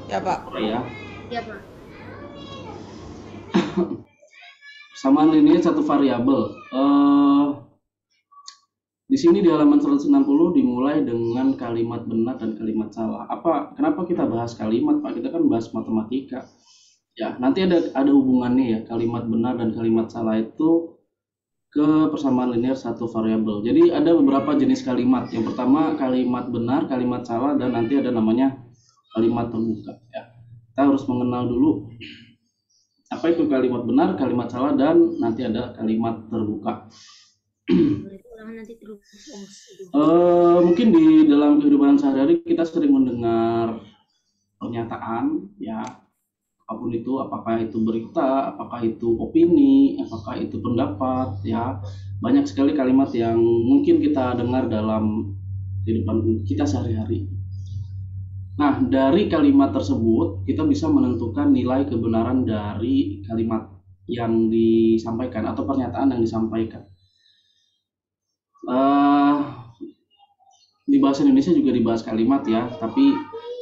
Ya, Pak. Ya. Ya, Pak. Persamaan linear satu variabel. Di sini di halaman 160 dimulai dengan kalimat benar dan kalimat salah. Kenapa kita bahas kalimat, Pak? Kita kan bahas matematika. Ya, nanti ada hubungannya ya, kalimat benar dan kalimat salah itu ke persamaan linear satu variabel. Jadi ada beberapa jenis kalimat. Yang pertama kalimat benar, kalimat salah, dan nanti ada namanya kalimat terbuka. Ya. Kita harus mengenal dulu apa itu kalimat benar, kalimat salah, dan nanti ada kalimat terbuka. Mungkin di dalam kehidupan sehari-hari kita sering mendengar pernyataan, ya, apapun itu, apakah itu berita, apakah itu opini, apakah itu pendapat, ya, banyak sekali kalimat yang mungkin kita dengar dalam kehidupan kita sehari-hari. Nah, dari kalimat tersebut kita bisa menentukan nilai kebenaran dari kalimat yang disampaikan atau pernyataan yang disampaikan. Di bahasa Indonesia juga dibahas kalimat ya, tapi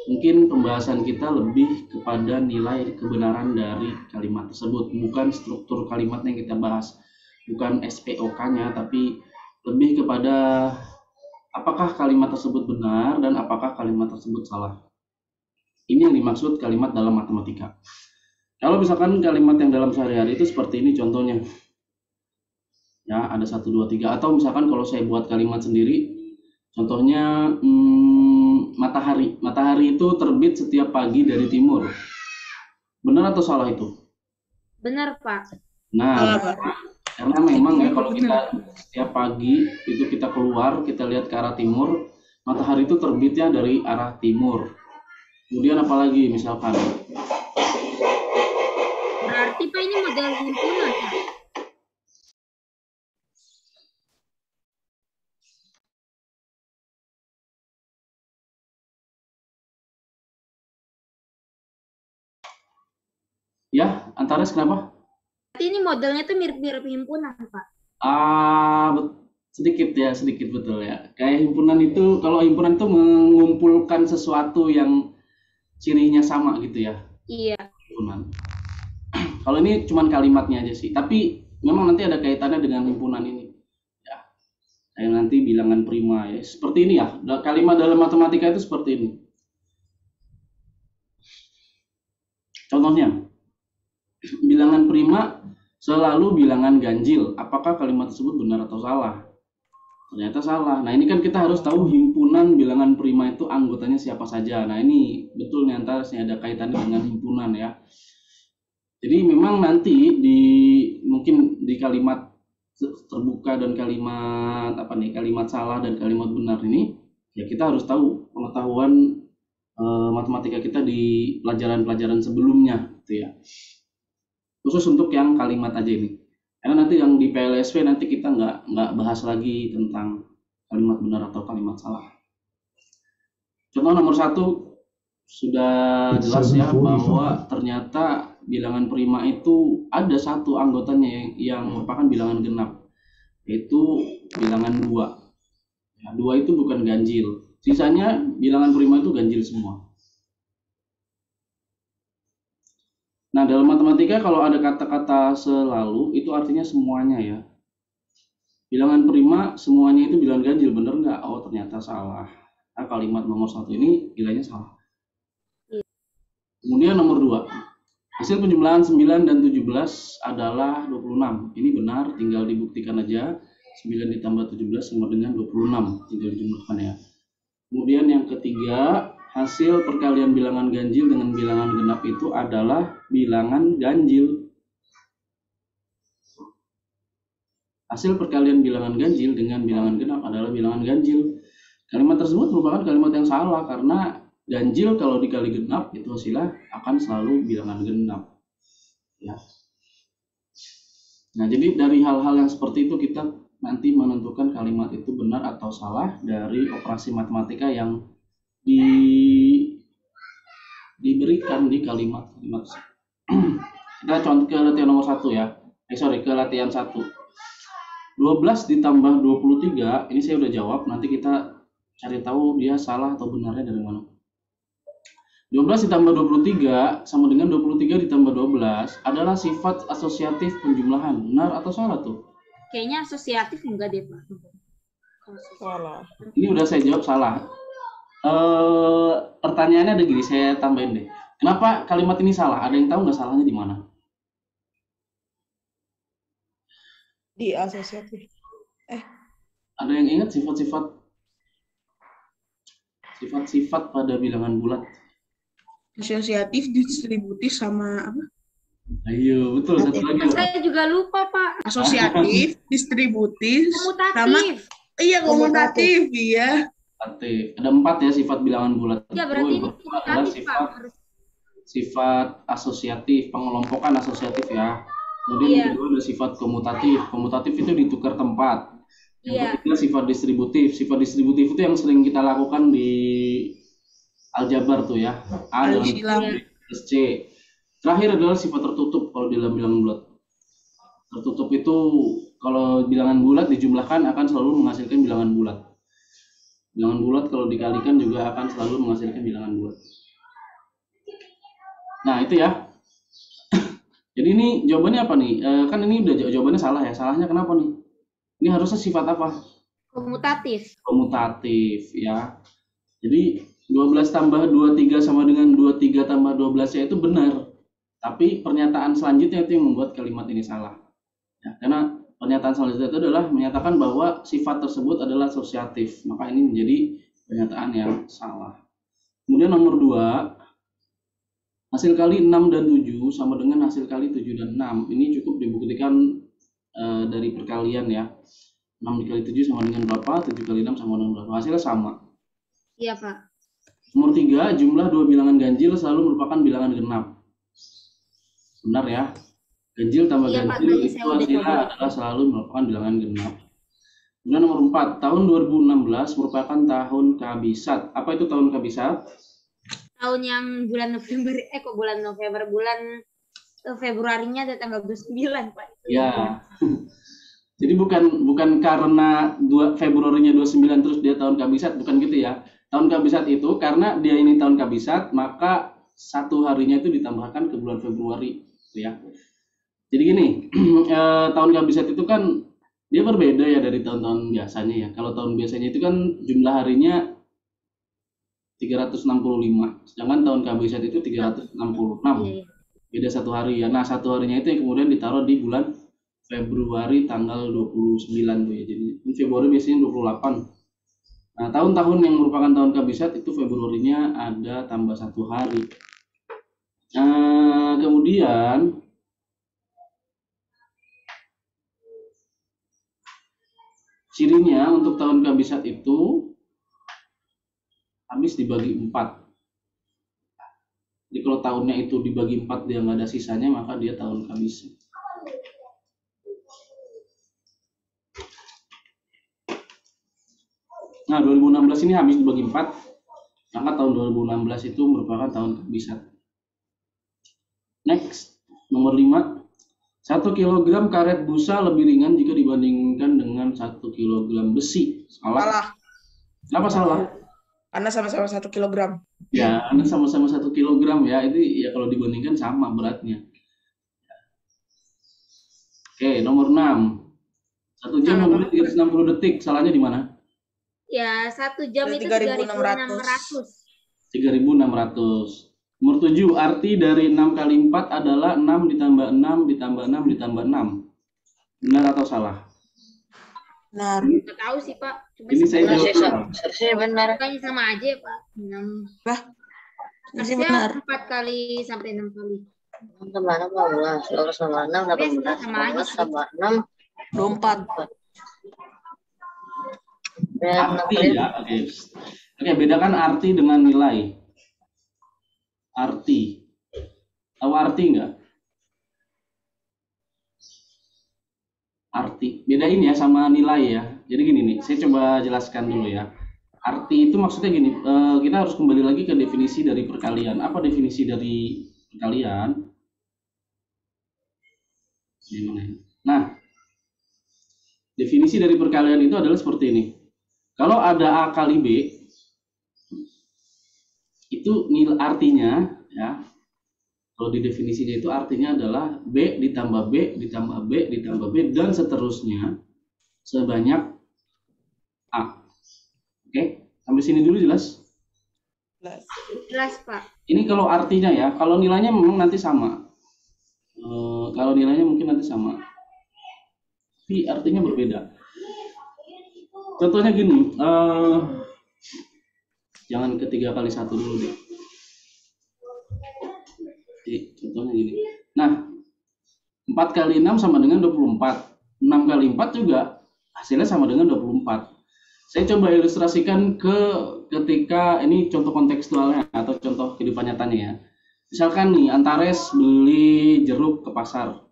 mungkin pembahasan kita lebih kepada nilai kebenaran dari kalimat tersebut, bukan struktur kalimatnya yang kita bahas, bukan SPOK-nya, tapi lebih kepada apakah kalimat tersebut benar dan apakah kalimat tersebut salah. Ini yang dimaksud kalimat dalam matematika. Kalau misalkan kalimat yang dalam sehari-hari itu seperti ini contohnya. Ya, ada 1, 2, 3. Atau misalkan kalau saya buat kalimat sendiri, contohnya matahari. Matahari itu terbit setiap pagi dari timur. Benar atau salah itu? Benar, Pak. Nah, karena memang ya kalau kita setiap pagi itu kita keluar, kita lihat ke arah timur, matahari itu terbitnya dari arah timur. Kemudian apalagi misalkan? Berarti Pak ini model himpunan, Pak. Ya, Antares kenapa? Berarti ini modelnya tuh mirip-mirip himpunan, Pak. Sedikit betul ya. Kayak himpunan itu, kalau himpunan itu mengumpulkan sesuatu yang cirinya sama gitu ya. Iya. Himpunan. Kalau ini cuman kalimatnya aja sih, tapi memang nanti ada kaitannya dengan himpunan ini. Ya, kayak nanti bilangan prima ya. Seperti ini ya. Kalimat dalam matematika itu seperti ini. Contohnya, bilangan prima selalu bilangan ganjil. Apakah kalimat tersebut benar atau salah? Ternyata salah. Nah, ini kan kita harus tahu himpunan bilangan prima itu anggotanya siapa saja. Nah, ini betul nih antaranya ada kaitannya dengan himpunan ya. Jadi memang nanti mungkin di kalimat terbuka dan kalimat salah dan kalimat benar ini ya kita harus tahu pengetahuan matematika kita di pelajaran-pelajaran sebelumnya gitu ya. Khusus untuk yang kalimat aja ini. Karena nanti yang di PLSV nanti kita nggak bahas lagi tentang kalimat benar atau kalimat salah. Contoh nomor 1 sudah jelas ya bahwa ternyata bilangan prima itu ada satu anggotanya yang merupakan bilangan genap, yaitu bilangan 2. Ya, 2 itu bukan ganjil. Sisanya bilangan prima itu ganjil semua. Nah, dalam matematika kalau ada kata-kata selalu itu artinya semuanya ya. Bilangan prima semuanya itu bilangan ganjil, bener nggak? Oh, ternyata salah. Nah, kalimat nomor 1 ini nilainya salah. Kemudian nomor 2. Hasil penjumlahan 9 dan 17 adalah 26. Ini benar, tinggal dibuktikan aja. 9 ditambah 17 sama dengan 26. Tinggal dijumlahkan ya. Kemudian yang ketiga, hasil perkalian bilangan ganjil dengan bilangan genap itu adalah bilangan ganjil. Hasil perkalian bilangan ganjil dengan bilangan genap adalah bilangan ganjil. Kalimat tersebut merupakan kalimat yang salah karena ganjil kalau dikali genap itu hasilnya akan selalu bilangan genap. Ya. Nah, jadi dari hal-hal yang seperti itu kita nanti menentukan kalimat itu benar atau salah dari operasi matematika yang diberikan di kalimat. Kita contoh ke latihan nomor 1 ya. Ke latihan 1. 12 ditambah 23, ini saya udah jawab, nanti kita cari tahu dia salah atau benarnya dari mana. 12 ditambah 23 sama dengan 23 ditambah 12 adalah sifat asosiatif penjumlahan. Benar atau salah tuh? Kayaknya asosiatif enggak deh, Pak. Salah. Ini udah saya jawab salah. Pertanyaannya ada gini, saya tambahin deh. Kenapa kalimat ini salah? Ada yang tahu nggak salahnya di mana? Di asosiatif. Ada yang ingat sifat-sifat pada bilangan bulat? Asosiatif, distributif, sama apa? Ayo, betul. Satu lagi apa? Saya juga lupa, Pak. Asosiatif, distributif, sama Komutatif. iya komutatif, iya. Komutatif. Ada 4 ya sifat bilangan bulat. Ya, Itu berarti yang ini pertama adalah komutatif, Pak. sifat asosiatif, pengelompokan asosiatif ya. Kemudian Iya. yang kedua ada sifat komutatif. Komutatif itu ditukar tempat. Yang Iya. ketiga sifat distributif. Sifat distributif itu yang sering kita lakukan di aljabar tuh ya. A dalam Silang. plus C. Terakhir adalah sifat tertutup kalau di dalam bilangan bulat. Tertutup itu kalau bilangan bulat dijumlahkan akan selalu menghasilkan bilangan bulat. Bilangan bulat kalau dikalikan juga akan selalu menghasilkan bilangan bulat. Nah, itu ya. Jadi ini jawabannya apa nih? Kan ini udah jawabannya salah ya. Salahnya kenapa nih? Ini harusnya sifat apa? Komutatif. Komutatif ya. Jadi 12 tambah 23 sama dengan 23 tambah 12 ya itu benar. Tapi pernyataan selanjutnya itu yang membuat kalimat ini salah. Ya, karena pernyataan selanjutnya itu adalah menyatakan bahwa sifat tersebut adalah asosiatif. Maka ini menjadi pernyataan yang salah. Kemudian nomor 2, hasil kali 6 dan 7 sama dengan hasil kali 7 dan 6. Ini cukup dibuktikan dari perkalian ya. 6 dikali 7 sama dengan berapa? 7 kali 6 sama dengan berapa? Hasilnya sama. Iya, Pak. Nomor 3, jumlah dua bilangan ganjil selalu merupakan bilangan genap. Benar ya. Ganjil tambah Iya, Pak, ganjil tadi itu saya udah hasilnya coba. adalah selalu merupakan bilangan genap. Kemudian nomor 4, tahun 2016 merupakan tahun kabisat. Apa itu tahun kabisat? Tahun yang bulan November, kok bulan November, bulan Februarinya ada tanggal 29, Pak. Ya. Jadi bukan karena Februarinya 29 terus dia tahun kabisat, bukan gitu ya. Tahun kabisat itu karena dia ini tahun kabisat, maka satu harinya itu ditambahkan ke bulan Februari, gitu ya. Jadi gini, tahun kabisat itu kan dia berbeda ya dari tahun-tahun biasanya ya. Kalau tahun biasanya itu kan jumlah harinya 365, sedangkan tahun kabisat itu 366. Iya, iya. Beda satu hari ya. Nah, satu harinya itu yang kemudian ditaruh di bulan Februari tanggal 29 tuh ya. Jadi Februari biasanya 28. Nah, tahun-tahun yang merupakan tahun kabisat itu Februarinya ada tambah satu hari. Nah, kemudian cirinya untuk tahun kabisat itu habis dibagi 4. Jadi kalau tahunnya itu dibagi 4 dia nggak ada sisanya, maka dia tahun kabisat. Nah, 2016 ini habis dibagi 4, maka tahun 2016 itu merupakan tahun kabisat. Next, nomor 5. 1 kg karet busa lebih ringan jika dibandingkan dengan 1 kg besi. Salah. Salah. Kenapa salah? Karena sama-sama 1 kilogram. Ya, karena sama-sama 1 kg ya. Itu ya kalau dibandingkan sama beratnya. Oke, nomor 6. 1 jam Salah, menurut 360 detik. Salahnya di mana? Ya, 1 jam Ada itu 3.600. 3.600. Nomor 7, arti dari 6 kali 4 adalah 6 ditambah 6 ditambah 6 ditambah 6. Benar atau salah? Benar. Nggak tahu sih, Pak. Cuma Ini saya jawab sebenarnya salah. Seharusnya benar. makanya sama aja ya, Pak. 6. Masih benar. 4 kali sampai 6 kali. 6 tambah 6, 12. 12 tambah 6, 18. Sama aja 18 sih. tambah 6, 24. 4. Ya, 6 Arti kali. ya, oke. Oke, bedakan arti dengan nilai. Arti. Tahu arti nggak? Arti. Bedain ya sama nilai ya. Jadi gini nih, saya coba jelaskan dulu ya. Arti itu maksudnya gini, kita harus kembali lagi ke definisi dari perkalian. Apa definisi dari perkalian? Gimana ya? Nah, definisi dari perkalian itu adalah seperti ini. Kalau ada A kali B, itu itu artinya ya, kalau di definisinya itu artinya adalah B ditambah B ditambah B ditambah B dan seterusnya sebanyak A. Oke, sampai sini dulu jelas? Jelas, Pak. Ini kalau artinya ya, kalau nilainya memang nanti sama. Kalau nilainya mungkin nanti sama, tapi artinya berbeda. Contohnya gini, jangan ke 3 kali 1 dulu deh. Contohnya gini. Nah, 4 kali 6 sama dengan 24. 6 kali 4 juga hasilnya sama dengan 24. Saya coba ilustrasikan ketika ini contoh kontekstualnya atau contoh kehidupan nyatanya ya. Misalkan nih, Antares beli jeruk ke pasar.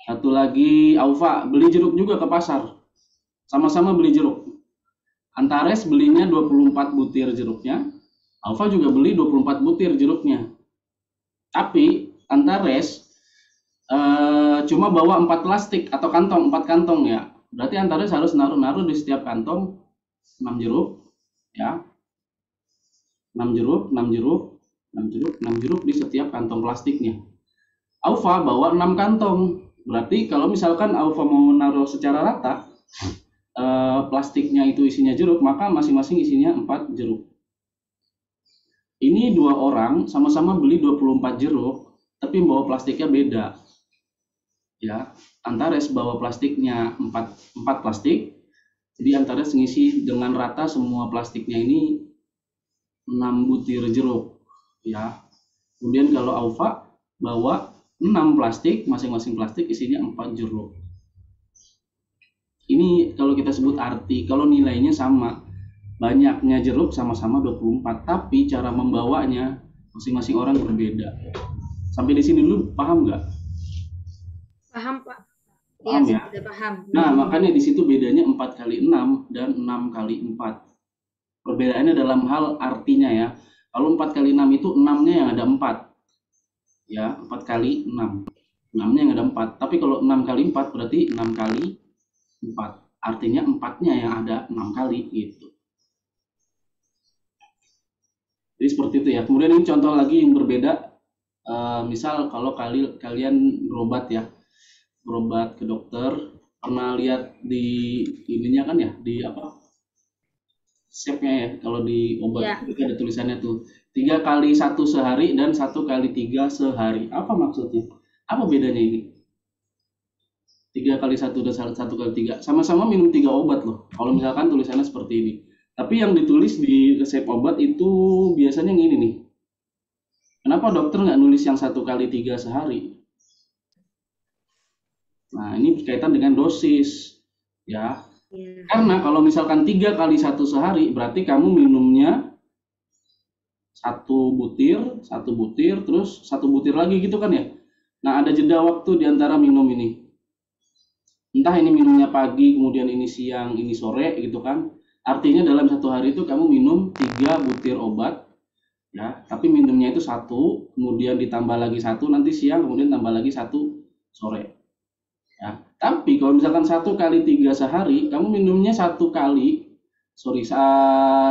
Satu lagi Aufa beli jeruk juga ke pasar. Sama-sama beli jeruk. Antares belinya 24 butir jeruknya. Aufa juga beli 24 butir jeruknya. Tapi Antares cuma bawa 4 plastik atau kantong, 4 kantong ya. Berarti Antares harus naruh-naruh di setiap kantong 6 jeruk ya. 6 jeruk, 6 jeruk, 6 jeruk, 6 jeruk di setiap kantong plastiknya. Aufa bawa 6 kantong. Berarti kalau misalkan Aufa mau naruh secara rata, plastiknya itu isinya jeruk, maka masing-masing isinya 4 jeruk. Ini 2 orang sama-sama beli 24 jeruk, tapi bawa plastiknya beda. Ya, Antares bawa plastiknya 4 plastik. Jadi Antares ngisi dengan rata semua plastiknya ini 6 butir jeruk. Ya. Kemudian kalau Aufa bawa 6 plastik, masing-masing plastik isinya 4 jeruk. Ini kalau kita sebut arti, kalau nilainya sama. Banyaknya jeruk sama-sama 24, tapi cara membawanya masing-masing orang berbeda. Sampai di sini dulu paham nggak? Paham, Pak. Paham Iya, ya? sudah paham. Nah, makanya di situ bedanya 4 kali 6 dan 6 kali 4. Perbedaannya dalam hal artinya ya. Kalau 4 kali 6 itu 6-nya yang ada 4. Ya, 4 kali 6. 6-nya yang ada 4. Tapi kalau 6 kali 4 berarti 6 kali 4. Artinya 4-nya yang ada 6 kali gitu. Jadi seperti itu ya. Kemudian ini contoh lagi yang berbeda. Misal kalau kalian berobat ya. Berobat ke dokter, pernah lihat di ininya kan ya, di apa? Resepnya ya, kalau di obat Ya. itu ada tulisannya tuh 3 kali 1 sehari dan 1 kali 3 sehari. Apa maksudnya? Apa bedanya ini? 3 kali 1 dan 1 kali 3. Sama-sama minum 3 obat loh. Kalau misalkan tulisannya seperti ini. Tapi yang ditulis di resep obat itu biasanya yang ini nih. Kenapa dokter nggak nulis yang 1 kali 3 sehari? Nah, ini berkaitan dengan dosis. Ya. Iya. Karena kalau misalkan 3 kali 1 sehari, berarti kamu minumnya 1 butir, terus 1 butir lagi gitu kan ya. Nah, ada jeda waktu di antara minum ini. Entah ini minumnya pagi, kemudian ini siang, ini sore gitu kan. Artinya dalam 1 hari itu kamu minum 3 butir obat. Ya, tapi minumnya itu 1, kemudian ditambah lagi 1 nanti siang, kemudian tambah lagi 1 sore. Ya, tapi kalau misalkan 1 kali 3 sehari, kamu minumnya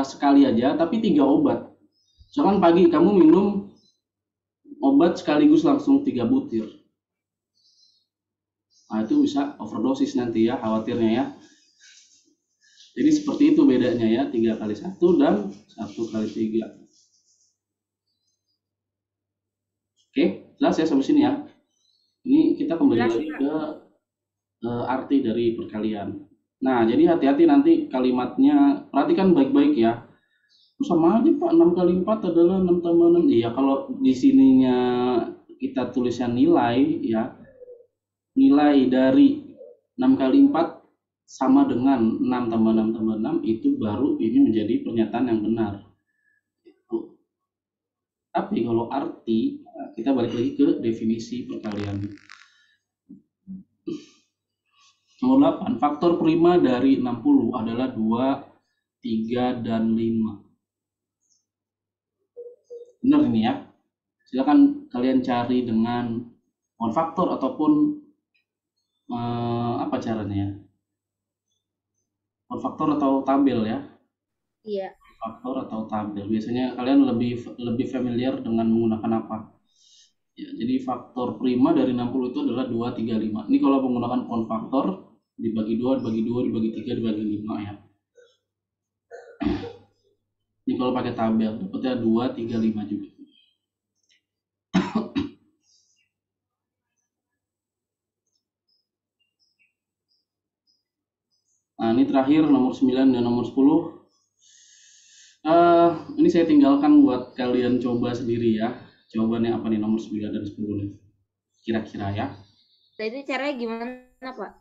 sekali aja, tapi 3 obat. Misalkan pagi kamu minum obat sekaligus langsung 3 butir. Nah, itu bisa overdosis nanti ya, khawatirnya ya. Jadi seperti itu bedanya ya, 3 kali 1 dan 1 kali 3. Oke, jelas ya sampai sini ya. Ini kita kembali Jelas, lagi Pak. ke arti dari perkalian. Nah, jadi hati-hati nanti kalimatnya, perhatikan baik-baik ya. Sama aja Pak, 6 kali 4 adalah 6 tambah 6. Iya, kalau di sininya kita tuliskan nilai ya. Nilai dari 6 kali 4 sama dengan 6 tambah 6 tambah 6, itu baru ini menjadi pernyataan yang benar. Tapi kalau arti, kita balik lagi ke definisi perkalian. Nomor 8, faktor prima dari 60 adalah 2, 3, dan 5. Benar ini ya. Silakan kalian cari dengan faktor ataupun apa caranya ya? Faktor atau tabel ya. Iya. faktor atau tabel. Biasanya kalian lebih familiar dengan menggunakan apa? Ya, jadi faktor prima dari 60 itu adalah 2, 3, 5. Ini kalau menggunakan konfaktor dibagi 2, dibagi 2, dibagi 3, dibagi 5 ya. Ini kalau pakai tabel dapatnya 2, 3, 5 juga. Nah, ini terakhir nomor 9 dan nomor 10. Ini saya tinggalkan buat kalian coba sendiri ya. Jawabannya apa nih nomor 9 dan 10 nih? Kira-kira ya. Nah, itu caranya gimana, Pak?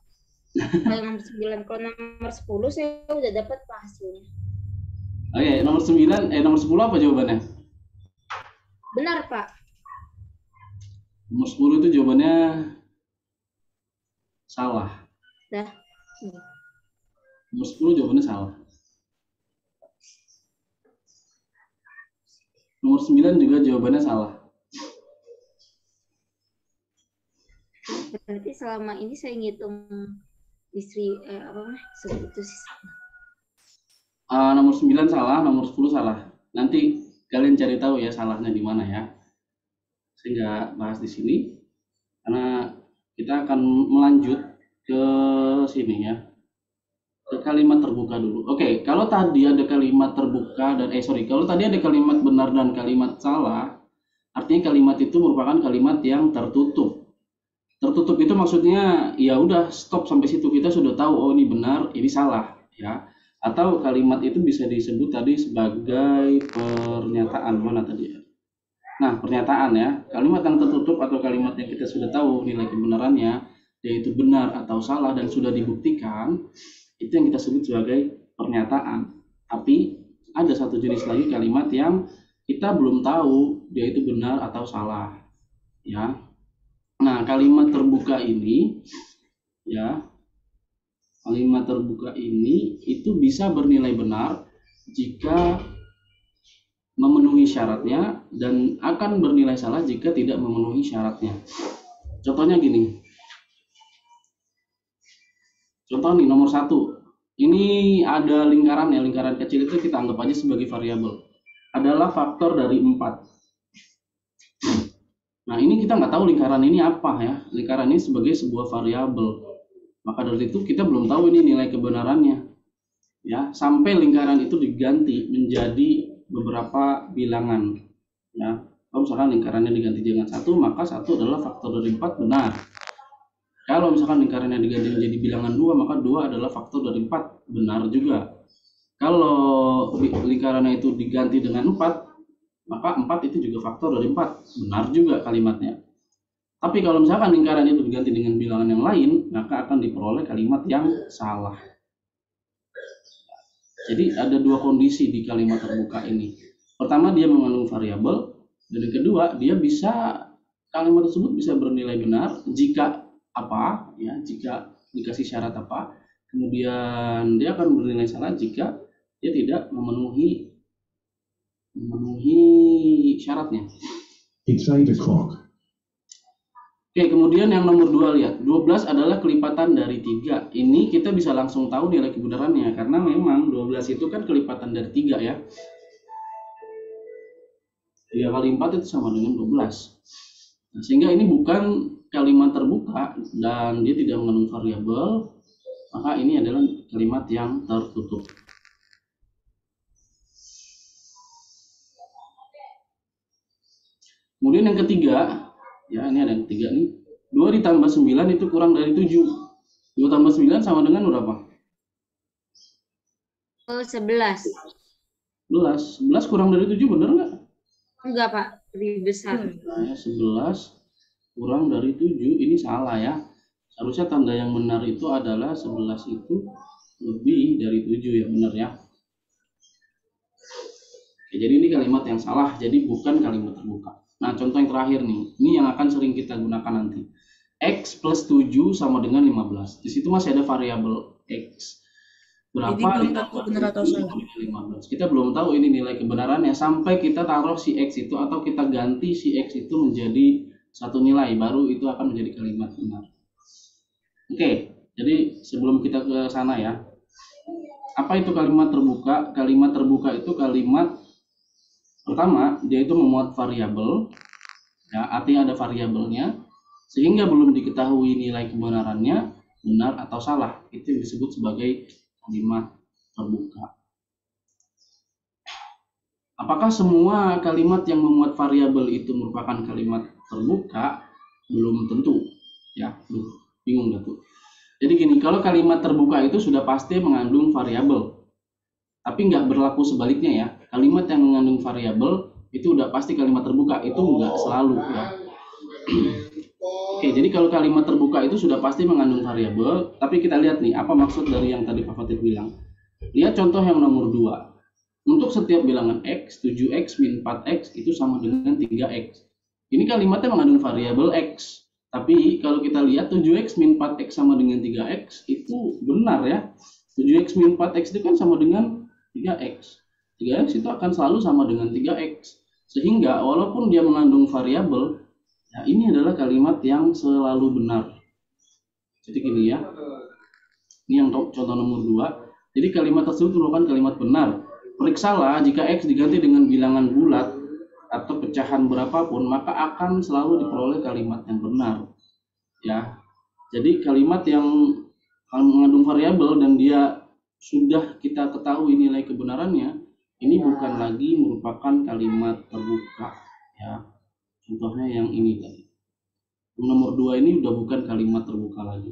Kalau nomor 9, kalau nomor 10 saya udah dapat Pak hasilnya. Oke, nomor 9, nomor 10 apa jawabannya? Benar, Pak. Nomor 10 itu jawabannya salah. Dah. Nomor 10 jawabannya salah. Nomor 9 juga jawabannya salah. Berarti selama ini saya ngitung istri segitu sih. Nomor 9 salah, nomor 10 salah. Nanti kalian cari tahu ya salahnya di mana ya. Saya nggak bahas di sini karena kita akan melanjut ke sini ya. Ke kalimat terbuka dulu. Oke, kalau tadi ada kalimat terbuka dan kalau tadi ada kalimat benar dan kalimat salah, artinya kalimat itu merupakan kalimat yang tertutup. Tertutup itu maksudnya ya udah stop sampai situ, kita sudah tahu oh ini benar, ini salah ya. Atau kalimat itu bisa disebut tadi sebagai pernyataan. Mana tadi ya? Nah, pernyataan ya. Kalimat yang tertutup atau kalimat yang kita sudah tahu nilai kebenarannya yaitu benar atau salah dan sudah dibuktikan, itu yang kita sebut sebagai pernyataan. Tapi ada satu jenis lagi kalimat yang kita belum tahu dia itu benar atau salah ya. Nah, kalimat terbuka ini ya, kalimat terbuka ini itu bisa bernilai benar jika memenuhi syaratnya dan akan bernilai salah jika tidak memenuhi syaratnya. Contohnya gini. Contoh nih nomor 1. Ini ada lingkaran ya, lingkaran kecil itu kita anggap aja sebagai variabel. Adalah faktor dari 4. Nah, ini kita nggak tahu lingkaran ini apa ya. Lingkaran ini sebagai sebuah variabel. Maka dari itu kita belum tahu ini nilai kebenarannya. Ya, sampai lingkaran itu diganti menjadi beberapa bilangan. Ya, kalau misalkan lingkarannya diganti dengan 1, maka 1 adalah faktor dari 4 benar. Kalau misalkan lingkarannya diganti menjadi bilangan 2, maka 2 adalah faktor dari 4 benar juga. Kalau lingkarannya itu diganti dengan 4, maka 4 itu juga faktor dari 4 benar juga kalimatnya. Tapi kalau misalkan lingkaran itu diganti dengan bilangan yang lain, maka akan diperoleh kalimat yang salah. Jadi ada dua kondisi di kalimat terbuka ini. Pertama, dia mengandung variabel, dan yang kedua, kalimat tersebut bisa bernilai benar jika apa ya, jika dikasih syarat apa. Kemudian dia akan bernilai salah jika dia tidak memenuhi syaratnya. It's 8 o'clock. Oke, kemudian yang nomor 2 lihat. 12 adalah kelipatan dari 3. Ini kita bisa langsung tahu nilai kebenarannya karena memang 12 itu kan kelipatan dari 3 ya. 3 kali 4 itu sama dengan 12. Nah, sehingga ini bukan kalimat terbuka dan dia tidak mengandung variabel, maka ini adalah kalimat yang tertutup. Kemudian yang ketiga, ya ini ada yang ketiga nih. 2 ditambah 9 itu kurang dari 7. 2 tambah 9 sama dengan berapa? 11. 11 kurang dari 7 bener nggak? Enggak, Pak. Lebih besar. Nah, ya, 11 kurang dari 7 ini salah ya. Seharusnya tanda yang benar itu adalah 11 itu lebih dari 7 ya, benar ya. Oke, jadi ini kalimat yang salah, jadi bukan kalimat terbuka. Nah, contoh yang terakhir nih, ini yang akan sering kita gunakan nanti. X plus 7 sama dengan 15. Di situ masih ada variabel X. Berapa Jadi belum ditambah tahu benar atau 7 salah. sama dengan 15. Kita belum tahu ini nilai kebenarannya sampai kita taruh si X itu atau kita ganti si X itu menjadi satu nilai, baru itu akan menjadi kalimat benar. Oke, jadi sebelum kita ke sana ya, Apa itu kalimat terbuka? Kalimat terbuka itu kalimat pertama, dia itu memuat variabel, ya, artinya ada variabelnya, sehingga belum diketahui nilai kebenarannya, benar atau salah. Itu yang disebut sebagai kalimat terbuka. Apakah semua kalimat yang memuat variabel itu merupakan kalimat terbuka? Belum tentu, ya. Bingung gak tuh? Jadi gini, kalau kalimat terbuka itu sudah pasti mengandung variabel, tapi nggak berlaku sebaliknya ya. Kalimat yang mengandung variabel itu udah pasti kalimat terbuka, itu nggak selalu ya. Oke, jadi kalau kalimat terbuka itu sudah pasti mengandung variabel, tapi kita lihat nih apa maksud dari yang tadi Pak Fatih bilang. Lihat contoh yang nomor 2. Untuk setiap bilangan X, 7X min 4X itu sama dengan 3X. Ini kalimatnya mengandung variabel X. Tapi kalau kita lihat 7X min 4X sama dengan 3X itu benar ya. 7X min 4X itu kan sama dengan 3X. 3X itu akan selalu sama dengan 3X. Sehingga walaupun dia mengandung variabel, ya ini adalah kalimat yang selalu benar. Jadi gini ya. Ini yang contoh nomor 2. Jadi kalimat tersebut merupakan kalimat benar. Periksalah jika X diganti dengan bilangan bulat atau pecahan berapapun, maka akan selalu diperoleh kalimat yang benar. Ya. Jadi kalimat yang mengandung variabel dan dia sudah kita ketahui nilai kebenarannya, ini bukan lagi merupakan kalimat terbuka. Ya. Contohnya yang ini tadi. Nomor 2 ini udah bukan kalimat terbuka lagi,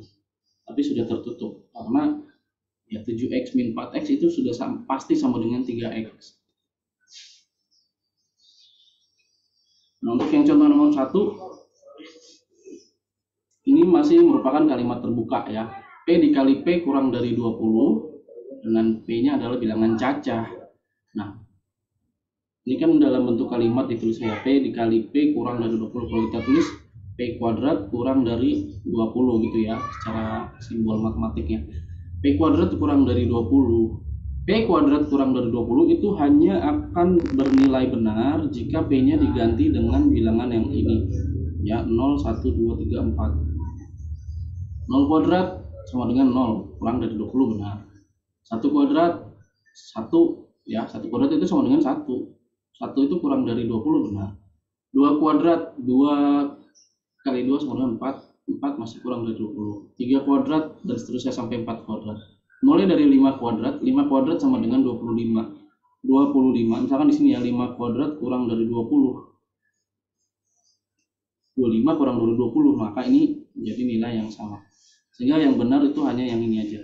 tapi sudah tertutup karena ya 7X min 4X itu sudah pasti sama dengan 3X. Nah, untuk yang contoh nomor 1, ini masih merupakan kalimat terbuka ya. P dikali P kurang dari 20, dengan P-nya adalah bilangan cacah. Nah, ini kan dalam bentuk kalimat ditulis ya, P dikali P kurang dari 20. Kalau kita tulis P kuadrat kurang dari 20 gitu ya, secara simbol matematiknya. P kuadrat kurang dari 20. P kuadrat kurang dari 20 itu hanya akan bernilai benar jika P-nya diganti dengan bilangan yang ini. Ya, 0, 1, 2, 3, 4. 0 kuadrat sama dengan 0, kurang dari 20 benar. 1 kuadrat, 1, ya, 1 kuadrat itu sama dengan 1. 1 itu kurang dari 20 benar. 2 kuadrat, 2 kali 2 sama dengan 4. 4 masih kurang dari 20. 3 kuadrat dan seterusnya sampai 4 kuadrat. Mulai dari 5 kuadrat, 5 kuadrat sama dengan 25. 25, misalkan di sini ya, 5 kuadrat kurang dari 20. 25 kurang dari 20, maka ini menjadi nilai yang sama. Sehingga yang benar itu hanya yang ini aja.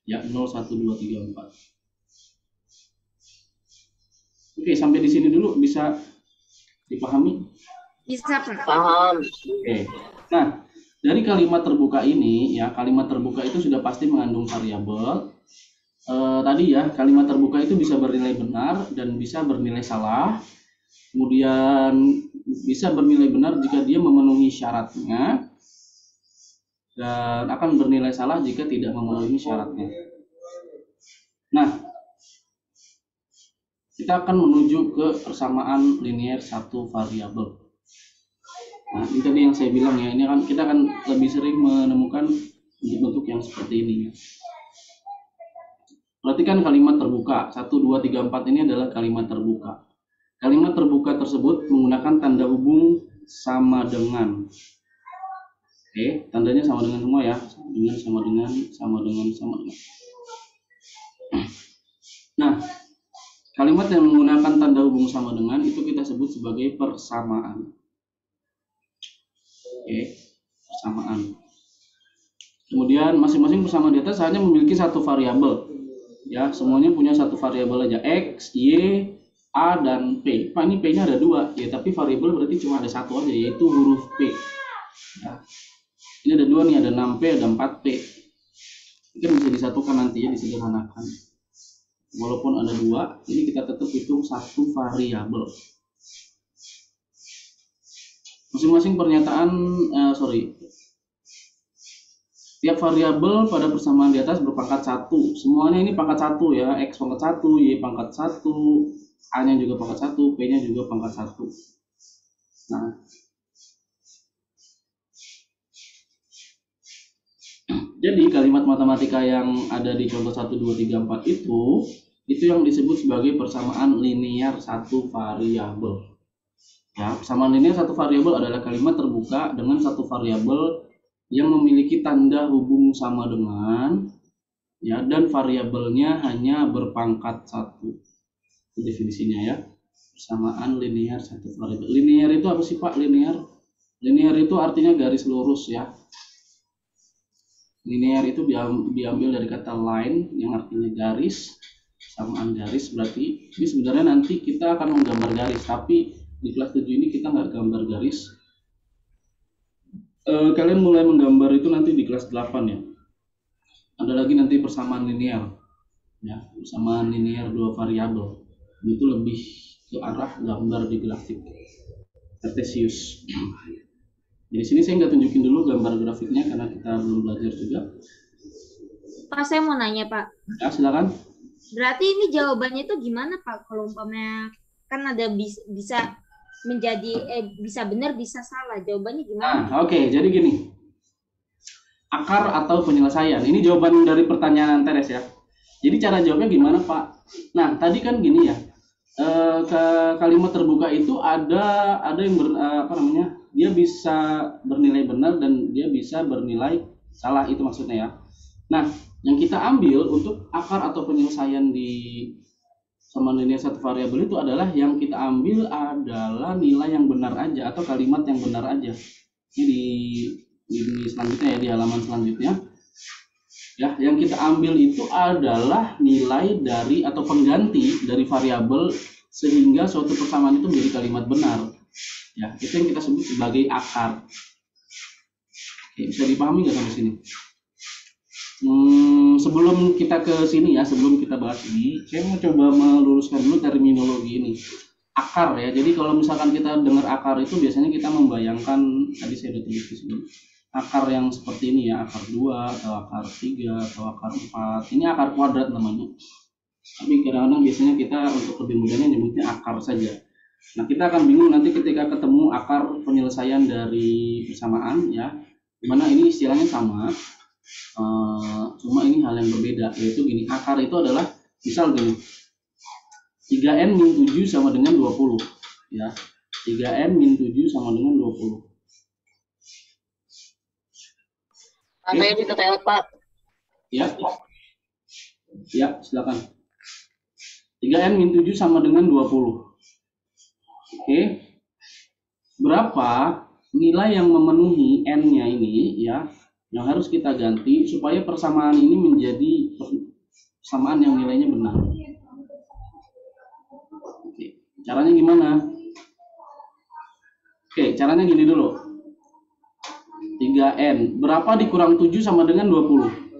Ya, 0, 1, 2, 3, 4. Oke, sampai di sini dulu bisa dipahami? Bisa, Pak. Paham. Oke. Nah, dari kalimat terbuka ini, ya, kalimat terbuka itu sudah pasti mengandung variabel. Tadi ya, kalimat terbuka itu bisa bernilai benar dan bisa bernilai salah. Kemudian bisa bernilai benar jika dia memenuhi syaratnya, dan akan bernilai salah jika tidak memenuhi syaratnya. Nah, kita akan menuju ke persamaan linier satu variabel. Nah, ini tadi yang saya bilang ya, ini kan kita akan lebih sering menemukan bentuk yang seperti ini ya. Perhatikan kalimat terbuka. 1, 2, 3, 4 ini adalah kalimat terbuka. Kalimat terbuka tersebut menggunakan tanda hubung sama dengan. Oke, tandanya sama dengan semua ya. Sama dengan. Nah, kalimat yang menggunakan tanda hubung sama dengan itu kita sebut sebagai persamaan. Oke, persamaan. Kemudian masing-masing persamaan di atas hanya memiliki satu variabel. Ya, semuanya punya satu variabel aja, X, Y, A, dan P. Pak, ini P-nya ada 2, ya, tapi variabel berarti cuma ada satu aja, yaitu huruf P. Ya. Ini ada 2 nih, ada 6P, ada 4P. Ini kan bisa disatukan nanti ya, disederhanakan. Walaupun ada 2, ini kita tetap hitung satu variabel. Masing-masing pernyataan, tiap variabel pada persamaan di atas berpangkat 1. Semuanya ini pangkat 1 ya, X pangkat 1, Y pangkat 1, A-nya juga pangkat 1, P-nya juga pangkat 1. Nah, Jadi kalimat matematika yang ada di contoh 1, 2, 3, 4 itu yang disebut sebagai persamaan linear satu variabel. Ya, persamaan linear satu variabel adalah kalimat terbuka dengan satu variabel yang memiliki tanda hubung sama dengan, ya, dan variabelnya hanya berpangkat 1. Itu definisinya ya. Persamaan linear satu variabel. Linear itu apa sih Pak? Linear itu artinya garis lurus ya. Linear itu diambil dari kata line yang artinya garis, persamaan garis. Berarti ini sebenarnya nanti kita akan menggambar garis, tapi di kelas 7 ini kita nggak gambar garis. Kalian mulai menggambar itu nanti di kelas 8 ya. Ada lagi nanti persamaan linear ya, persamaan linear dua variabel. Itu lebih ke arah gambar di grafik Cartesius. Di sini saya nggak tunjukin dulu gambar grafiknya karena kita belum belajar juga. Pak, saya mau nanya Pak. Ya, silakan. Berarti ini jawabannya itu gimana Pak? Kalau umpamanya kan ada bisa menjadi bisa benar bisa salah. Jawabannya gimana? Oke, jadi gini. Akar atau penyelesaian. Ini jawaban dari pertanyaan Teres ya. Jadi cara jawabnya gimana Pak? Nah, tadi kan gini ya. Ke kalimat terbuka itu ada yang dia bisa bernilai benar dan dia bisa bernilai salah, itu maksudnya ya. Nah, yang kita ambil untuk akar atau penyelesaian di persamaan linear satu variabel itu adalah yang kita ambil adalah nilai yang benar aja atau kalimat yang benar aja. Ini di selanjutnya ya, di halaman selanjutnya. Ya, yang kita ambil itu adalah nilai dari atau pengganti dari variabel sehingga suatu persamaan itu menjadi kalimat benar. Ya, itu yang kita sebut sebagai akar. Oke, bisa dipahami nggak sampai sini? Sebelum kita ke sini ya, sebelum kita bahas ini, saya mau coba meluruskan dulu terminologi ini. Akar ya. Jadi kalau misalkan kita dengar akar itu biasanya kita membayangkan, tadi saya udah tulis di sini, akar yang seperti ini ya, akar 2 atau akar 3 atau akar 4. Ini akar kuadrat namanya. Tapi kadang-kadang biasanya kita untuk lebih mudahnya nyebutnya akar saja. Nah, kita akan bingung nanti ketika ketemu akar penyelesaian dari persamaan ya, dimana ini istilahnya sama, cuma ini hal yang berbeda, yaitu gini, akar itu adalah misal gini, 3n min 7 sama dengan 20 ya, 3n min 7 sama dengan 20. Saya minta toilet Pak. Ya, silakan. 3n min 7 sama dengan 20. Oke, berapa nilai yang memenuhi n-nya ini ya, yang harus kita ganti supaya persamaan ini menjadi persamaan yang nilainya benar. Oke, caranya gimana? Oke, caranya gini dulu. 3n, berapa dikurang 7 sama dengan 20?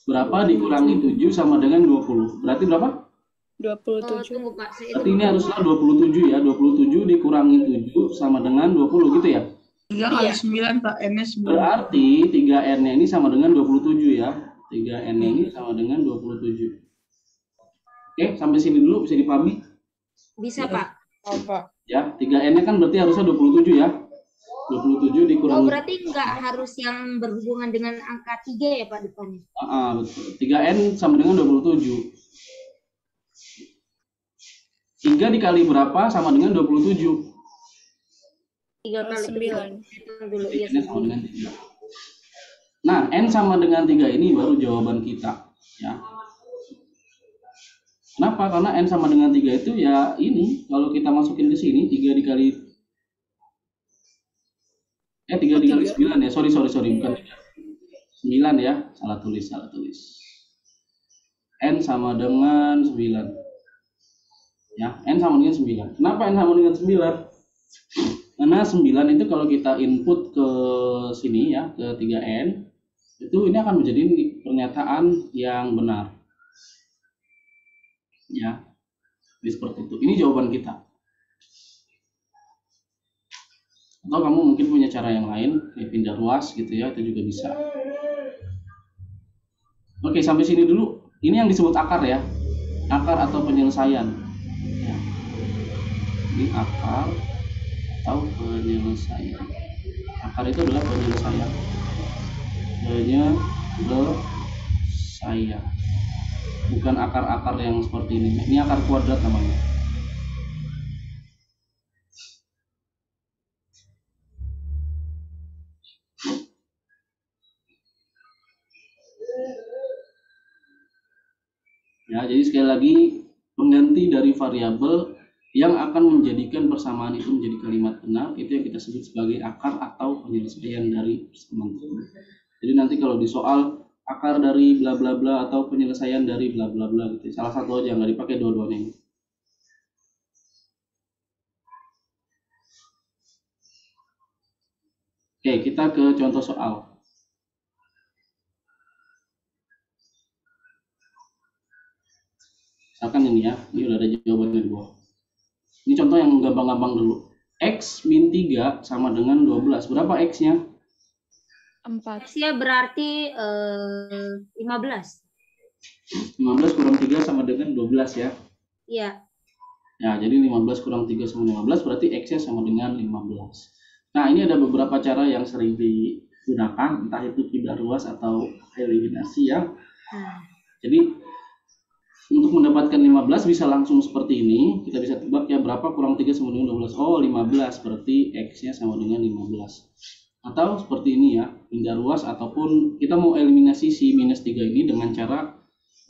Berapa dikurangi 7 sama dengan 20? Berarti berapa? 27. Tunggu Pak, saya Berarti ini haruslah 27 ya. 27 dikurangi 7 sama dengan 20 gitu ya. 3 kali 9 Pak, N-nya 9. Berarti 3N-nya ini sama dengan 27 ya. 3N-nya ini sama dengan 27. Oke, sampai sini dulu bisa dipahami? bisa Pak. Oh, Pak. Ya, 3N-nya kan berarti harusnya 27 ya. 27 Oh, dikurangi. berarti nggak harus yang berhubungan dengan angka 3 ya Pak depannya? Betul. 3N sama dengan 27. 3 dikali berapa sama dengan 27? 3 kali 9. Hitung dulu ya. N sama dengan 3. Nah, N sama dengan 3 ini baru jawaban kita ya. Kenapa? Karena N sama dengan 3 itu ya ini, kalau kita masukin ke sini 3 dikali 3 dikali 9 ya. Sorry bukan 3. 9 ya. Salah tulis. N sama dengan 9. Ya, N sama dengan 9. Kenapa N sama dengan 9? Karena 9 itu kalau kita input ke sini ya, ke 3N, itu ini akan menjadi pernyataan yang benar. Ya. Jadi seperti itu. Ini jawaban kita. Atau kamu mungkin punya cara yang lain, kayak pindah ruas gitu ya, itu juga bisa. Oke, sampai sini dulu. Ini yang disebut akar ya. Akar atau penyelesaian. Ya. Ini akar atau penyelesaian. Akar itu adalah penyelesaian. Penyelesaian. Bukan akar-akar yang seperti ini. Ini akar kuadrat namanya. Ya, jadi sekali lagi pengganti dari variabel yang akan menjadikan persamaan itu menjadi kalimat benar itu yang kita sebut sebagai akar atau penyelesaian dari persamaan tersebut. Jadi nanti kalau di soal akar dari bla bla bla atau penyelesaian dari bla bla bla gitu, salah satu aja, nggak dipakai dua-duanya. Oke, kita ke contoh soal. Misalkan ini ya, ini udah ada jawabannya di bawah. Ini contoh yang gampang-gampang dulu. X min 3 sama dengan 12. Berapa X-nya? 4. X-nya berarti 15. 15 kurang 3 sama dengan 12 ya. Iya. Ya, jadi 15 kurang 3 sama 15 berarti X-nya sama dengan 15. Nah, ini ada beberapa cara yang sering digunakan, entah itu pindah ruas atau eliminasi ya. Jadi untuk mendapatkan 15 bisa langsung seperti ini. Kita bisa tebak ya berapa kurang 3 sama dengan 12. Oh, 15 berarti X-nya sama dengan 15. Atau seperti ini ya, pindah ruas ataupun kita mau eliminasi si minus 3 ini dengan cara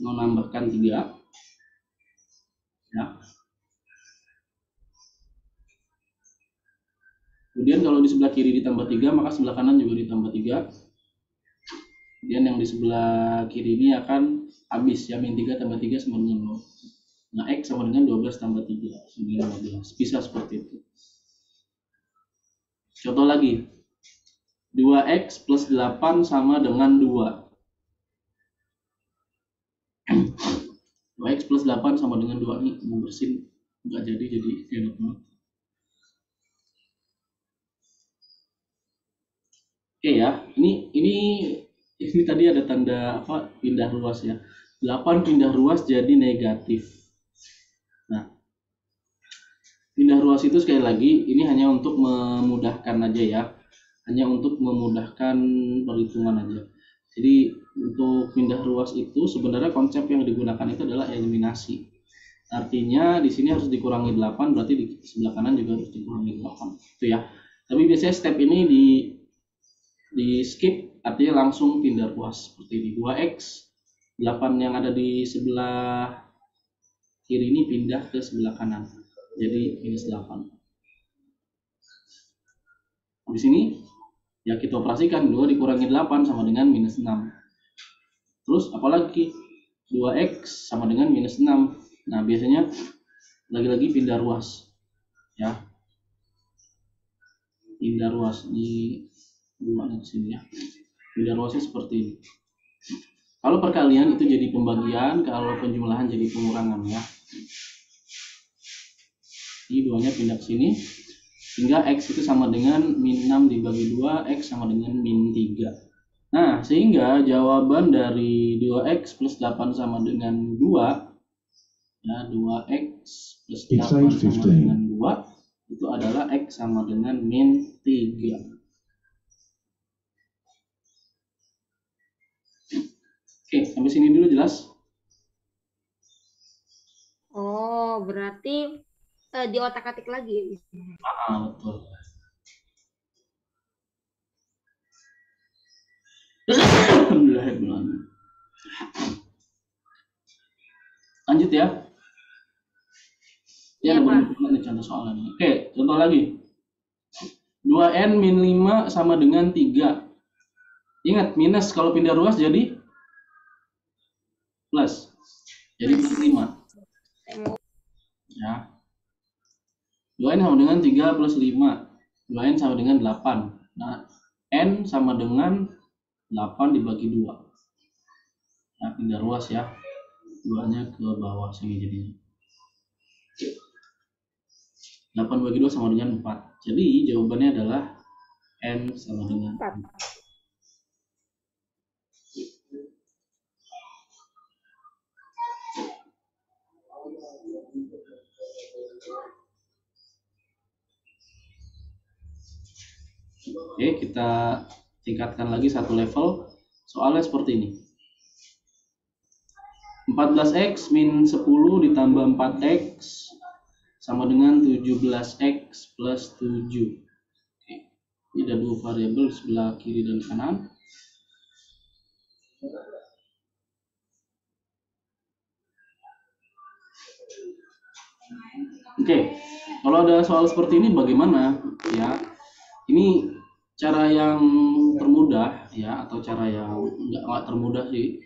menambahkan 3. Ya. Kemudian kalau di sebelah kiri ditambah 3, maka sebelah kanan juga ditambah 3. Kemudian yang di sebelah kiri ini akan habis ya, min 3 tambah 3 sama dengan 0. Nah, X sama dengan 12 tambah 3 sama dengan 15. Bisa seperti itu. Contoh lagi. 2X plus 8 sama dengan 2. 2X plus 8 sama dengan 2 nih, mau bersin nggak jadi enak banget. Oke ya, ini tadi ada tanda apa, pindah ruas ya. 8 pindah ruas jadi negatif. Nah, pindah ruas itu sekali lagi ini hanya untuk memudahkan aja ya. Hanya untuk memudahkan perhitungan aja. Jadi untuk pindah ruas itu sebenarnya konsep yang digunakan itu adalah eliminasi. Artinya di sini harus dikurangi 8, berarti di sebelah kanan juga harus dikurangi 8. Itu ya. Tapi biasanya step ini di skip, artinya langsung pindah ruas seperti ini. 2X 8 yang ada di sebelah kiri ini pindah ke sebelah kanan, jadi minus 8. Di sini ya kita operasikan 2 dikurangi 8 sama dengan minus 6. Terus apalagi 2X sama dengan minus 6. Nah, biasanya lagi-lagi pindah ruas ya, pindah ruas di buahnya di sini ya. Pindah ruasnya seperti ini. Kalau perkalian itu jadi pembagian, kalau penjumlahan jadi pengurangan ya. Ini duanya pindah ke sini, sehingga X itu sama dengan min 6 dibagi 2, X sama dengan min 3. Nah, sehingga jawaban dari 2X plus 8 sama dengan 2, ya 2X plus 8 sama dengan 2, itu adalah X sama dengan min 3. Oke, sampai sini dulu jelas? Oh, berarti di otak-atik lagi. Betul. Alhamdulillah. Lanjut ya. Ya, ada benar nih contoh soalnya. Oke, contoh lagi. 2N min 5 sama dengan 3. Ingat, minus kalau pindah ruas jadi plus. Jadi plus 5. Ya. 2N sama dengan 3 plus 5. 2N sama dengan 8. Nah, N sama dengan 8 dibagi 2. Nah, pindah ruas ya. 2-nya ke bawah sini jadinya. 8 bagi 2 sama dengan 4. Jadi jawabannya adalah N sama dengan 4. Oke, kita tingkatkan lagi satu level. Soalnya seperti ini. 14x min 10 ditambah 4x sama dengan 17x plus 7. Oke. Ini ada dua variabel sebelah kiri dan kanan. Oke, kalau ada soal seperti ini bagaimana? Ya, ini cara yang termudah ya, atau cara yang nggak termudah sih.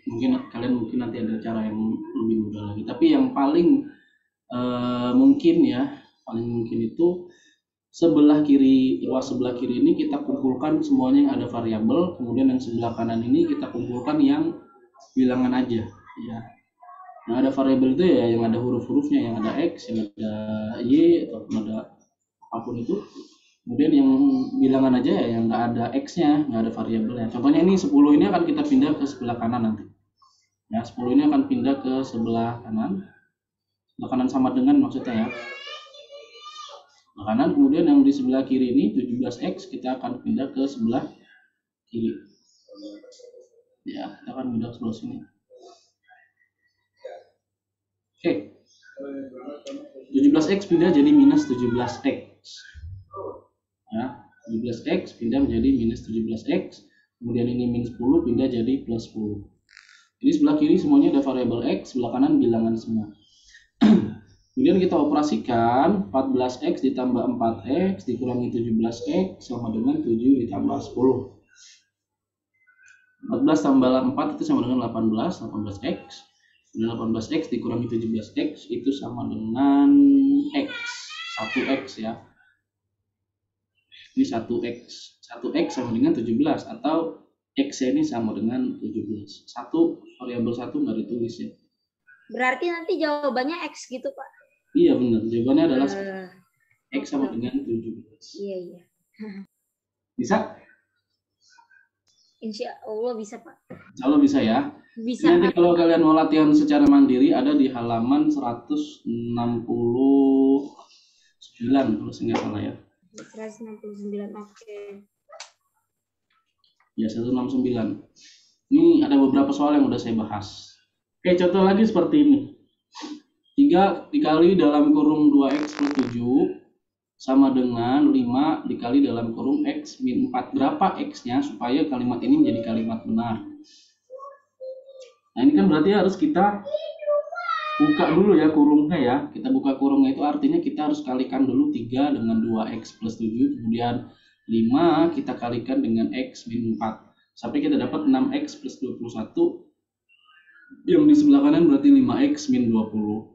Kalian mungkin nanti ada cara yang lebih mudah lagi. Tapi yang paling mungkin ya, paling mungkin itu sebelah kiri, ruas sebelah kiri ini kita kumpulkan semuanya yang ada variabel, kemudian yang sebelah kanan ini kita kumpulkan yang bilangan aja ya. Nah, ada variabel itu ya yang ada huruf-hurufnya, yang ada X, yang ada Y, ataupun ada apapun itu. Kemudian yang bilangan aja ya yang nggak ada X-nya, nggak ada variabelnya. Contohnya ini 10 ini akan kita pindah ke sebelah kanan nanti. Ya, 10 ini akan pindah ke sebelah kanan. Sebelah kanan sama dengan maksudnya ya. Sebelah kanan, kemudian yang di sebelah kiri ini 17X kita akan pindah ke sebelah kiri. Ya, kita akan pindah ke sebelah sini. Oke, 17x pindah jadi minus 17x. Ya, 17x pindah menjadi minus 17x. Kemudian ini minus 10 pindah jadi plus 10. Jadi sebelah kiri semuanya ada variabel x, sebelah kanan bilangan semua. Kemudian kita operasikan 14x ditambah 4x dikurangi 17x sama dengan 7 ditambah 10. 14 tambah 4 itu sama dengan 18x. Dan 18x dikurangi 17x itu sama dengan x, 1x ya. Ini 1x. 1x sama dengan 17 atau x ini sama dengan 17. Variabel 1 nggak ditulis ya. Berarti nanti jawabannya X gitu, Pak. Iya benar, jawabannya adalah x sama dengan 17. Iya. Bisa? Insya Allah bisa, Pak. Kalau bisa ya. Bisa, Nanti Pak. kalau kalian mau latihan secara mandiri ada di halaman 169 kalau saya nggak salah ya. 169, oke. Ya 169. Ini ada beberapa soal yang udah saya bahas. Oke, contoh lagi seperti ini. 3 dikali dalam kurung 2x plus 7 sama dengan 5 dikali dalam kurung x min 4. Berapa x-nya supaya kalimat ini menjadi kalimat benar? Nah, ini kan berarti harus kita buka dulu ya kurungnya ya. Kita buka kurungnya itu artinya kita harus kalikan dulu 3 dengan 2x plus 7. Kemudian 5 kita kalikan dengan x min 4. Sampai kita dapat 6x plus 21. Yang di sebelah kanan berarti 5x min 20.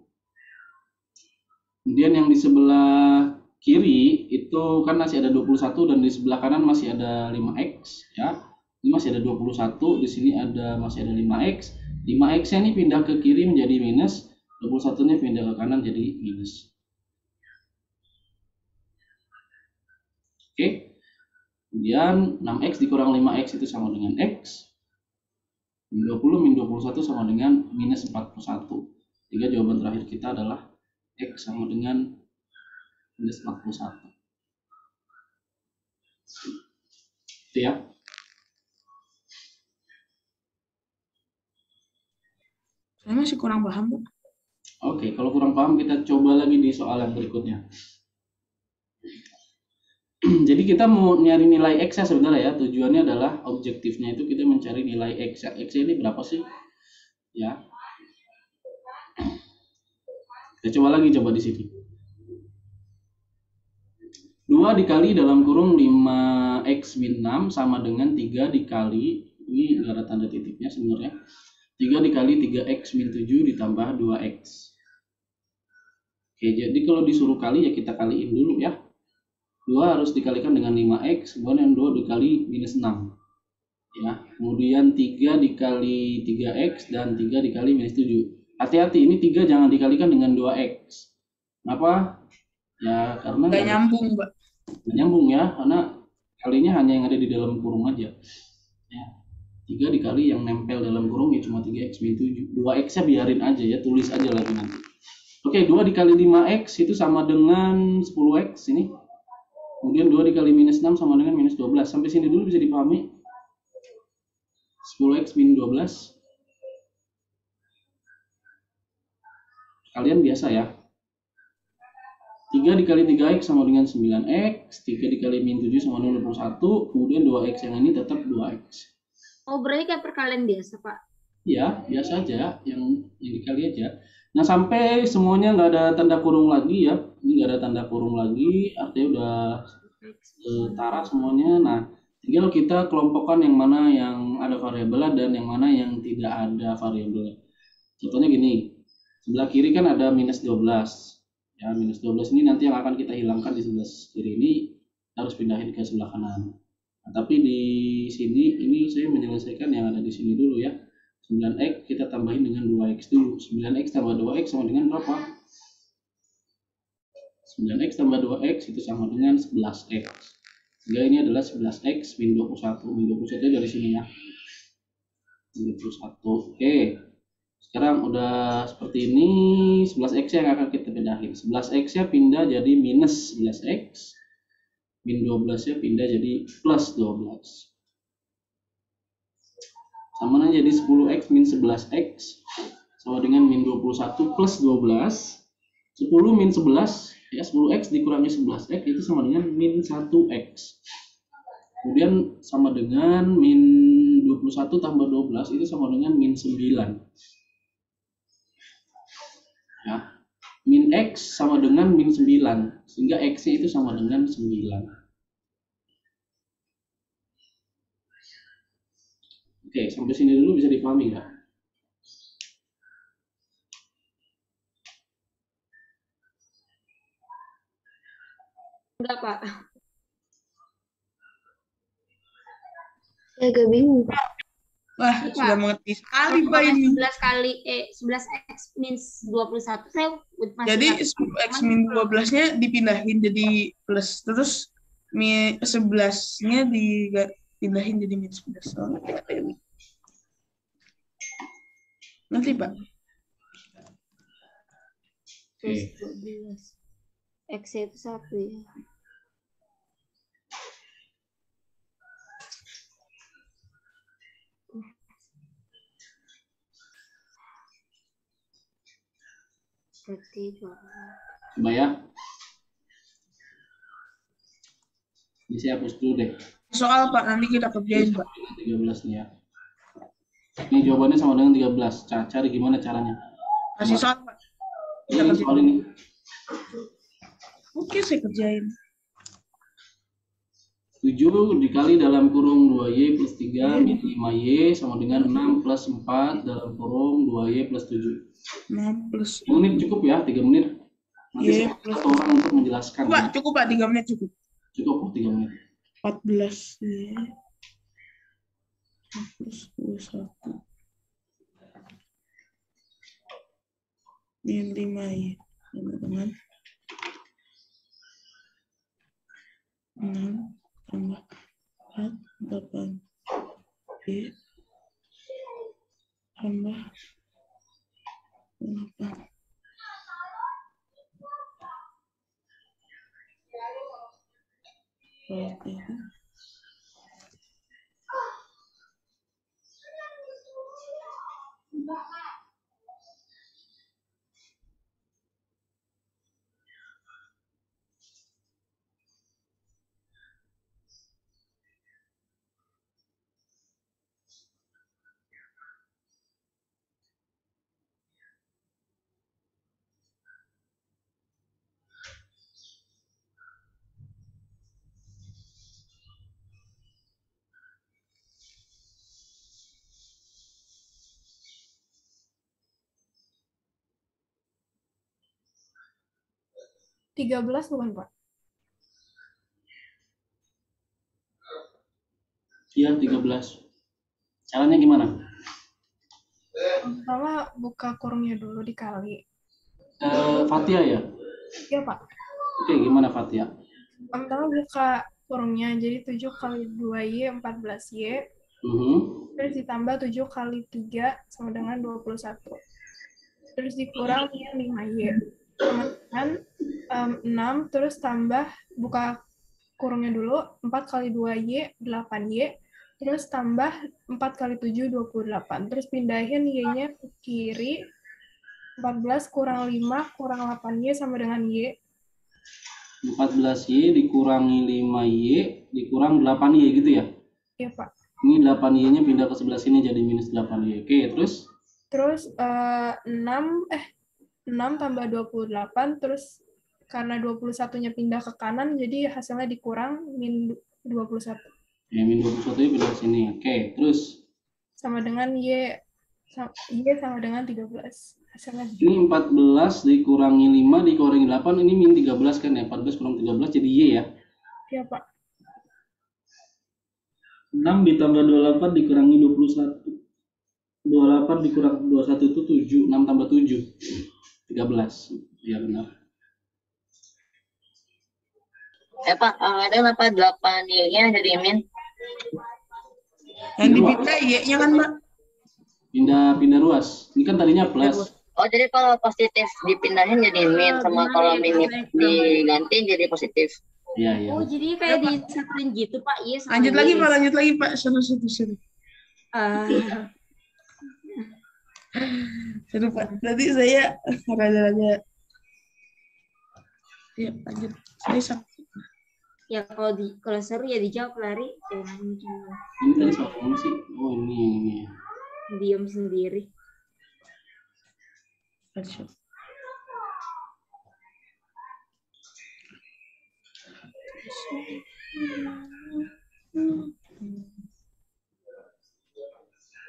Kemudian yang di sebelah kiri itu kan masih ada 21 dan di sebelah kanan masih ada 5x ya. Ini masih ada 21, di sini masih ada 5x. 5x-nya ini pindah ke kiri menjadi minus, 21-nya pindah ke kanan jadi minus. Oke. Kemudian 6x dikurang 5x itu sama dengan x. Min 20 min 21 sama dengan minus 41. Sehingga jawaban terakhir kita adalah x sama dengan minus 41. Itu ya. Saya masih kurang paham, Bu. Oke, kalau kurang paham kita coba lagi di soal yang berikutnya. Jadi kita mau nyari nilai x ya sebenarnya ya. Tujuannya adalah objektifnya itu kita mencari nilai x. X ini berapa sih? Ya. Kita coba di sini. 2 dikali dalam kurung 5x min 6 sama dengan 3 dikali, ini nggak ada tanda titiknya sebenarnya, 3 dikali 3x min 7 ditambah 2x. Oke, jadi kalau disuruh kali ya kita kaliin dulu ya. 2 harus dikalikan dengan 5x, kemudian 2 dikali minus 6. Ya, kemudian 3 dikali 3x dan 3 dikali minus 7. Hati-hati, ini 3 jangan dikalikan dengan 2x. Kenapa? Ya, karena Nggak nyambung, Mbak. nggak nyambung ya, karena kalinya hanya yang ada di dalam kurung aja. Ya. 3 dikali yang nempel dalam kurung ya cuma 3x min 7. 2x-nya biarin aja ya, tulis aja lagi nanti. Oke, 2 dikali 5x itu sama dengan 10x ini. Kemudian 2 dikali minus 6 sama dengan minus 12. Sampai sini dulu bisa dipahami? 10x min 12. Kalian biasa ya. 3 dikali 3x sama dengan 9x. 3 dikali min 7 sama dengan 21. Kemudian 2x yang ini tetap 2x. Oh, berarti kayak perkalian biasa, Pak. Ya, biasa aja. Yang dikali aja. Nah, sampai semuanya nggak ada tanda kurung lagi ya. Ini nggak ada tanda kurung lagi. Artinya udah setara semuanya. Nah, tinggal kita kelompokkan yang mana yang ada variabelnya dan yang mana yang tidak ada variabelnya. Contohnya gini, sebelah kiri kan ada minus 12. Ya, minus 12 ini nanti yang akan kita hilangkan di sebelah kiri ini harus pindahin ke sebelah kanan. Nah, tapi di sini ini saya menyelesaikan yang ada di sini dulu ya. 9x kita tambahin dengan 2x dulu. 9x tambah 2x sama dengan berapa? 9x tambah 2x itu sama dengan 11x. Sehingga ini adalah 11x min 21. Min 21 dari sini ya. Min 21. Oke. Sekarang udah seperti ini. 11x yang akan kita pindahin. 11x nya pindah jadi minus 11x. Min 12 nya pindah jadi plus 12. Sama jadi 10x min 11x sama dengan min 21 plus 12. 10 min 11 ya, 10x dikurangi 11x itu sama dengan min 1x. Kemudian sama dengan min 21 tambah 12 itu sama dengan min 9. Ya. Min x sama dengan min 9 sehingga x-nya itu sama dengan 9. Oke, sampai sini dulu bisa dipahami nggak? Enggak, Pak. Saya agak bingung. Wah, sudah mengerti sekali Pak ini. 11x min 21 saya masih Jadi nggak- X min 12-nya dipindahin jadi plus. Terus 11-nya dipindahin jadi min 11. Oh, nanti Pak. plus 12. X itu 1 ya. Berarti 2. Coba ya. Ini saya hapus dulu deh. Soal Pak, nanti kita kerjain Pak. 13 nih ya. Ini jawabannya sama dengan 13. Cari gimana caranya? Kasih soal Pak. Kita Ini kerjain. soal ini. Oke, saya kerjain. 7 dikali dalam kurung 2y plus 3 min 5y sama dengan 6 plus 4 dalam kurung 2y plus 7. 6 plus 3 menit cukup ya, 3 menit. Nanti Y satu orang untuk menjelaskan. Pak, cukup Pak, 3 menit cukup. Cukup 3 menit. 14 Y plus 21 min 5Y sama dengan 6 tambah 4 8 Y tambah 8. Berarti 13 bukan, Pak? Iya, 13. Caranya gimana? Pertama buka kurungnya dulu dikali. Fatia ya? Iya, Pak. Oke, gimana Fatia? Pertama buka kurungnya, jadi 7 kali 2Y, 14Y. Terus ditambah 7 kali 3 sama dengan 21. Terus dikurang dengan 5Y. Kemudian 6, terus tambah buka kurungnya dulu, 4 kali 2Y, 8Y, terus tambah 4 kali 7, 28. Terus pindahin Y-nya ke kiri, 14 kurang 5 kurang 8Y sama dengan Y. 14Y dikurangi 5Y dikurang 8Y gitu ya? Iya, Pak. Ini 8Y-nya pindah ke sebelah sini jadi minus 8Y. Oke, terus? Terus 6 tambah 28, terus karena 21-nya pindah ke kanan, jadi hasilnya dikurang min 21. Ya, min 21-nya pindah ke sini. Oke, terus? Sama dengan Y sama dengan 13. Hasilnya Ini 14 dikurangi 5 dikurangi 8, ini min 13 kan ya? 14 kurang 13 jadi Y ya? Iya, Pak. 6 ditambah 28 dikurangi 21. 28 dikurang 21 itu 7. 6 tambah 7. 13. Ya benar. Pak, ada kenapa 8Y-nya jadi min? Yang dipindah Y-nya kan, Mbak? Pindah ruas. Ini kan tadinya plus. Oh, jadi kalau positif dipindahin jadi min, sama kalau min diganti jadi positif. Iya, iya. Oh, jadi kayak disatuin gitu, Pak. Iya, sama Lanjut lagi, Y. Pak. Lanjut lagi, Pak. Seru. Seru, Pak. Nanti saya rada-rada. Ya, lanjut. Saya sakit. Ya kalau seru ya dijawab lari. Ini tadi soal apa sih? Oh, ini yang ini ya. Diam sendiri.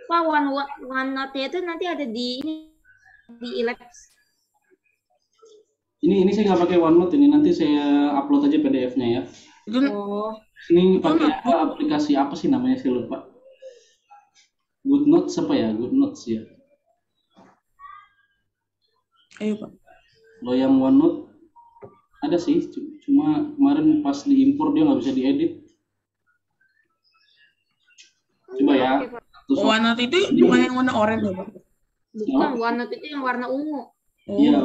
Pak, OneNote itu nanti ada di Elapse. Ini saya nggak pakai OneNote ini, nanti saya upload aja PDF-nya ya. Oh, Ini pakai aplikasi apa sih namanya, saya lupa. GoodNotes apa ya? GoodNotes ya. Ayo, Pak. Kalau yang OneNote ada sih, cuma kemarin pas diimpor dia nggak bisa diedit. Coba ya. OneNote itu bukan yang warna oranye, ya, Pak? bukan. OneNote itu yang warna ungu. Iya,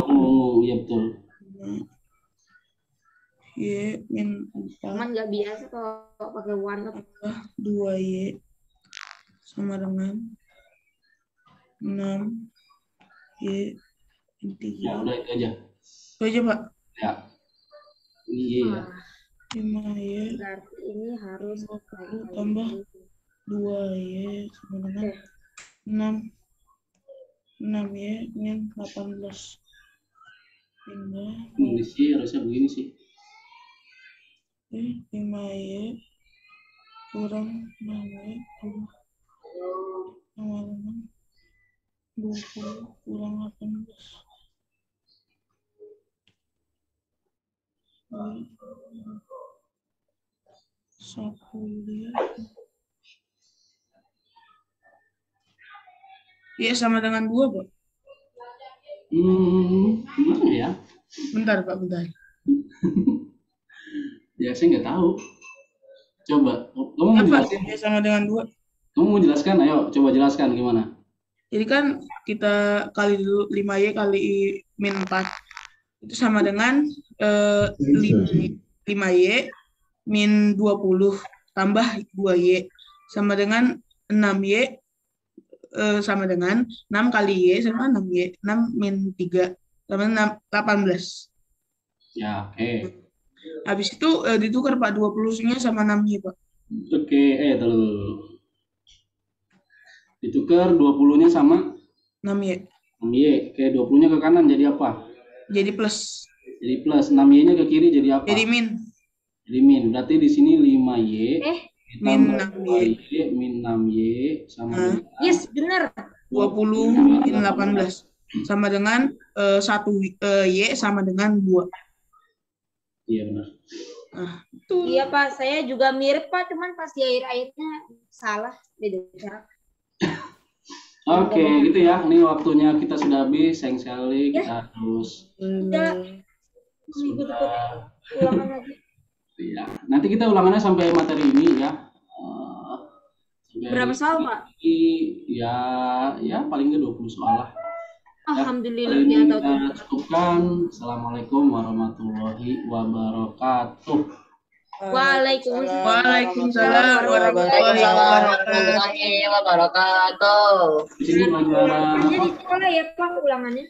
iya betul. Y min 4 Cuman nggak biasa kalau pakai OneNote. 2Y sama dengan 6Y min 3. Ya udah itu aja. Itu aja, Pak. Ya. Ini Y ya. 5Y Berarti ini harus tambah 2Y sama dengan 6Y min 18. Pindah. Nulis Y harusnya begini sih. 5Y kurang 6Y sama dengan 20 kurang 18. Satu ya sama dengan 2, Pak. Gimana ya? Bentar, Pak, bentar. Ya saya nggak tahu. Coba, kamu mau Apa? jelasin? Ya sama dengan 2. Kamu mau jelaskan? Ayo, coba jelaskan gimana. Jadi kan kita kali dulu 5Y kali min 4. Itu sama dengan 5Y min 20 tambah 2Y sama dengan 6Y sama dengan 6 kali Y sama 6Y. 6 min 3 sama 18. Ya, oke. Habis itu ditukar, Pak, 20-nya sama 6Y, Pak. Oke, dulu. Ditukar 20-nya sama 6Y. 6Y. Oke, 20-nya ke kanan jadi apa? Jadi plus. Jadi plus. 6Y-nya ke kiri jadi apa? Jadi min. Jadi min. Berarti di sini 5Y. Min Ditambah 6Y. 2Y min 6Y sama dengan Yes, benar. 20 min 18. Sama dengan 1Y sama dengan 2. Iya benar. Iya, Pak. Saya juga mirip, Pak. Cuman pas di akhir-akhirnya salah. Beda cara. Oke, gitu ya. Ini waktunya kita sudah habis. Sayang sekali kita harus sudah. Ulangan lagi. Iya. Nanti kita ulangannya sampai materi ini ya. Sampai Berapa soal, Pak? Ya paling nggak 20 soal lah. Alhamdulillah Hari dia ini tahu. kita cukupkan. Assalamualaikum warahmatullahi wabarakatuh. Waalaikumsalam. Waalaikumsalam warahmatullahi Waalaikumsalam wabarakatuh. warahmatullahi wabarakatuh. Di sini pelajaran Ulangannya di sekolah ya Pak, ulangannya.